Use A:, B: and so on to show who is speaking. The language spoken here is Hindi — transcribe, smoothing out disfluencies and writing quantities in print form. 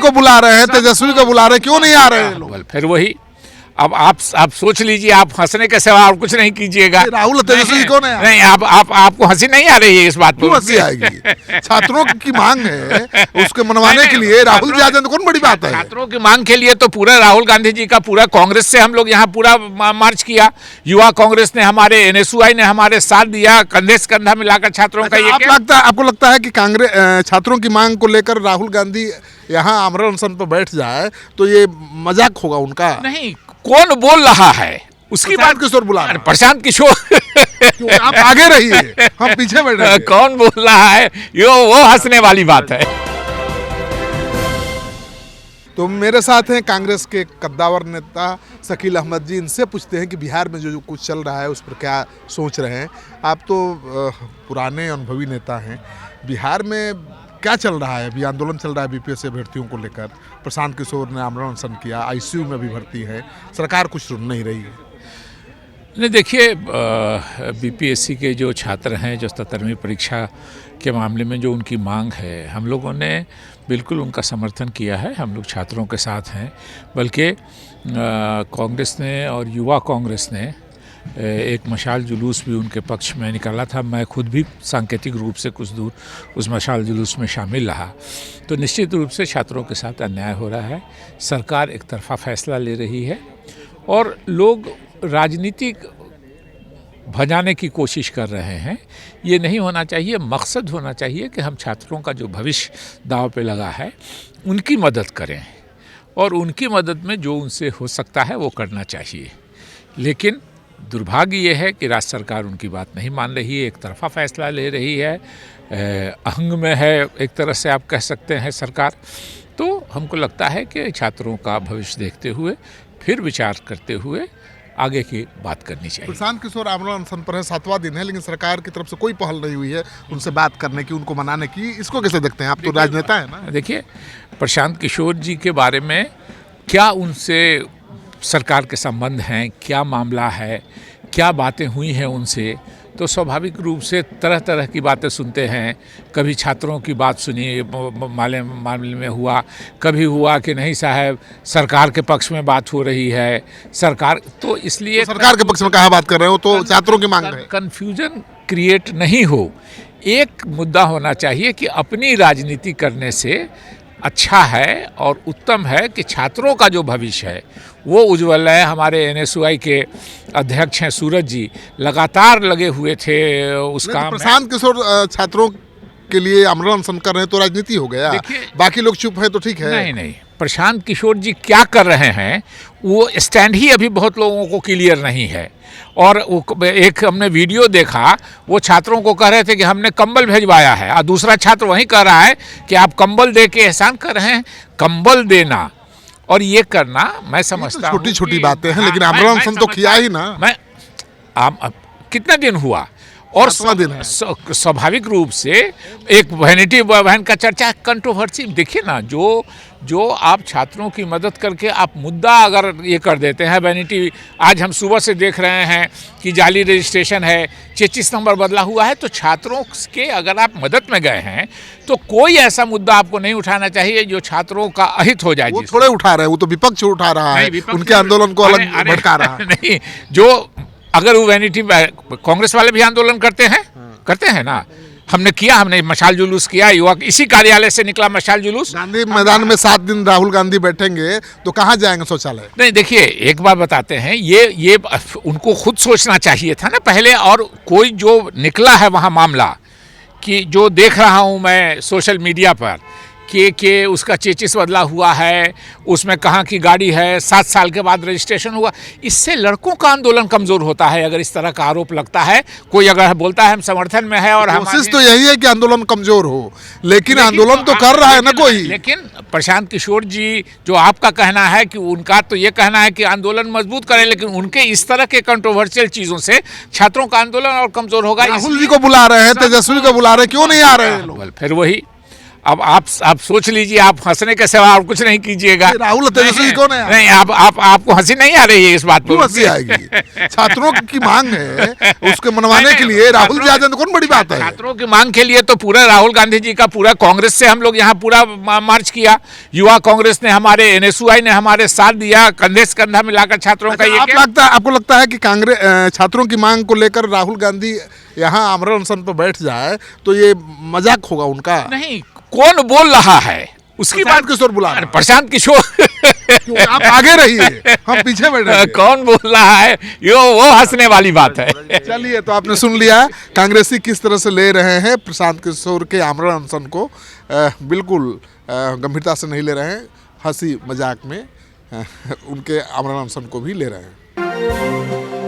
A: को बुला रहे हैं, तेजस्वी को बुला रहे हैं, क्यों नहीं आ रहे हैं लोग?
B: फिर वही, अब आप सोच लीजिए, आप हंसने के सिवा और कुछ नहीं कीजिएगा।
A: राहुल तेजस्वी कौन है?
B: नहीं, आपको हंसी नहीं आ रही है इस बात पर?
A: हंसी आएगी। छात्रों की मांग है, उसके मनवाने के लिए राहुल जी आ जाए तो कौन बड़ी बात है?
B: छात्रों की मांग के लिए तो पूरा राहुल गांधी जी का पूरा कांग्रेस से हम लोग यहाँ पूरा मार्च किया। युवा कांग्रेस ने हमारे, NSUI ने हमारे साथ दिया, कंधे से कंधा मिलाकर छात्रों का। ये
A: आपको लगता है कि कांग्रेस छात्रों की मांग को लेकर राहुल गांधी यहाँ आमरण अनशन पर बैठ जाए तो ये मजाक होगा उनका?
B: नहीं, कौन बोल रहा है उसकी बात?
A: किशोर बुला रहे हैं।
B: प्रशांत किशोर।
A: आप आगे रहिए, हम पीछे बैठ रहे हैं।
B: कौन बोल रहा है? वो हंसने वाली बात है।
A: तो मेरे साथ हैं कांग्रेस के कद्दावर नेता शकील अहमद जी। इनसे पूछते हैं कि बिहार में जो कुछ चल रहा है उस पर क्या सोच रहे हैं। आप तो पुराने अनुभवी नेता हैं, बिहार में क्या चल रहा है? अभी आंदोलन चल रहा है BPSC अभ्यर्थियों को लेकर। प्रशांत किशोर ने आमरण अनशन किया, ICU में भी भर्ती है, सरकार कुछ सुन नहीं रही है।
B: नहीं, देखिए, BPSC के जो छात्र हैं, जो 77वीं परीक्षा के मामले में जो उनकी मांग है, हम लोगों ने बिल्कुल उनका समर्थन किया है। हम लोग छात्रों के साथ हैं, बल्कि कांग्रेस ने और युवा कांग्रेस ने एक मशाल जुलूस भी उनके पक्ष में निकाला था। मैं खुद भी सांकेतिक रूप से कुछ दूर उस मशाल जुलूस में शामिल रहा। तो निश्चित रूप से छात्रों के साथ अन्याय हो रहा है। सरकार एक तरफा फैसला ले रही है और लोग राजनीतिक भजाने की कोशिश कर रहे हैं। ये नहीं होना चाहिए। मकसद होना चाहिए कि हम छात्रों का जो भविष्य दांव पे लगा है उनकी मदद करें, और उनकी मदद में जो उनसे हो सकता है वो करना चाहिए। लेकिन दुर्भाग्य ये है कि राज्य सरकार उनकी बात नहीं मान रही है, एक तरफा फैसला ले रही है, अहंग में है एक तरह से आप कह सकते हैं सरकार। तो हमको लगता है कि छात्रों का भविष्य देखते हुए, फिर विचार करते हुए आगे की बात करनी चाहिए।
A: प्रशांत किशोर आमरण अनशन पर है, 7वां दिन है, लेकिन सरकार की तरफ से कोई पहल नहीं हुई है उनसे बात करने की, उनको मनाने की। इसको कैसे देखते हैं? आप तो राजनेता हैं ना।
B: देखिए, प्रशांत किशोर जी के बारे में क्या उनसे सरकार के संबंध हैं, क्या मामला है, क्या बातें हुई हैं उनसे, तो स्वाभाविक रूप से तरह तरह की बातें सुनते हैं। कभी छात्रों की बात सुनी मामले में हुआ, कभी हुआ कि नहीं साहब सरकार के पक्ष में बात हो रही है, सरकार, तो इसलिए
A: तो सरकार के पक्ष में कहाँ बात कर रहे हो? तो छात्रों की मांग है।
B: कन्फ्यूजन क्रिएट नहीं हो। एक मुद्दा होना चाहिए कि अपनी राजनीति करने से अच्छा है और उत्तम है कि छात्रों का जो भविष्य है वो उज्जवल है। हमारे NSUI के अध्यक्ष हैं सूरज जी, लगातार लगे हुए थे उस काम में।
A: प्रशांत किशोर छात्रों के लिए आमरण अनशन कर रहे हैं तो राजनीति हो गया। बाकी लोग चुप है तो ठीक है।
B: नहीं, प्रशांत किशोर जी क्या कर रहे हैं वो स्टैंड ही अभी बहुत लोगों को क्लियर नहीं है। और एक हमने वीडियो देखा, वो छात्रों को कह रहे थे कि हमने कंबल भिजवाया है, और दूसरा छात्र वहीं कह रहा है कि आप कंबल दे के एहसान कर रहे हैं। कंबल देना और ये करना, मैं समझता हूँ
A: छोटी छोटी बातें हैं, लेकिन आमरण अनशन तो किया ही ना।
B: मैं कितना दिन हुआ, और स्वाभाविक रूप से एक वैनिटी बहन का चर्चा, कंट्रोवर्सी। देखिए ना, जो आप छात्रों की मदद करके आप मुद्दा अगर ये कर देते हैं, वैनिटी, आज हम सुबह से देख रहे हैं कि जाली रजिस्ट्रेशन है, 33 नंबर बदला हुआ है, तो छात्रों के अगर आप मदद में गए हैं तो कोई ऐसा मुद्दा आपको नहीं उठाना चाहिए जो छात्रों का अहित हो जाए।
A: वो थोड़े उठा रहे हैं, वो तो विपक्ष उठा रहा है, उनके आंदोलन को अलग भड़का रहा है।
B: नहीं, जो अगर वो वैनिटी, कांग्रेस वाले भी आंदोलन करते हैं ना। हमने किया, हमने मशाल जुलूस किया, युवा इसी कार्यालय से निकला मशाल जुलूस।
A: गांधी मैदान में 7 दिन राहुल गांधी बैठेंगे तो कहाँ जाएंगे शौचालय?
B: नहीं, देखिए, एक बात बताते हैं, ये उनको खुद सोचना चाहिए था ना पहले। और कोई जो निकला है वहाँ मामला, कि जो देख रहा हूँ मैं सोशल मीडिया पर कि उसका 33 बदला हुआ है, उसमें कहाँ की गाड़ी है, 7 साल के बाद रजिस्ट्रेशन हुआ, इससे लड़कों का आंदोलन कमज़ोर होता है। अगर इस तरह का आरोप लगता है, कोई अगर बोलता है हम समर्थन में है, और
A: कोशिश तो यही है कि आंदोलन कमज़ोर हो, लेकिन आंदोलन तो कर रहा है ना कोई।
B: लेकिन प्रशांत किशोर जी, जो आपका कहना है कि उनका तो ये कहना है कि आंदोलन मजबूत करें, लेकिन उनके इस तरह के कंट्रोवर्शियल चीज़ों से छात्रों का आंदोलन और कमज़ोर होगा।
A: राहुल जी को बुला रहे हैं, तेजस्वी को बुला रहे हैं, क्यों नहीं आ रहे हैं लोग?
B: फिर वही, अब आप सोच लीजिए, आप हंसने के सिवा और कुछ नहीं कीजिएगा।
A: राहुल तेजस्वी
B: नहीं,
A: कौन है?
B: नहीं, आपको हंसी नहीं आ रही है इस बात
A: क्यों
B: पर?
A: हंसी आएगी? छात्रों की मांग है, उसके मनवाने के लिए राहुल जी आ जाए तो कौन बड़ी बात है?
B: छात्रों की मांग के लिए तो पूरा राहुल गांधी जी का पूरा कांग्रेस से हम लोग यहाँ पूरा मार्च किया। युवा कांग्रेस ने, हमारे एनएसयूआई ने हमारे साथ दिया, कंधे से कंधा मिलाकर छात्रों का। ये
A: आपको लगता है कि कांग्रेस छात्रों की मांग को लेकर राहुल गांधी यहाँ आमरण अनशन पर बैठ जाए तो ये मजाक होगा उनका?
B: नहीं, कौन बोल रहा है उसकी बात?
A: किशोर बुला रहे हैं।
B: प्रशांत किशोर
A: आप आगे रहिए, हम पीछे बैठे।
B: कौन बोल रहा है? वो हंसने वाली बात है।
A: चलिए, तो आपने सुन लिया कांग्रेसी किस तरह से ले रहे हैं प्रशांत किशोर के आमरण अनशन को। बिल्कुल गंभीरता से नहीं ले रहे हैं, हंसी मजाक में उनके आमरण अनशन को भी ले रहे हैं।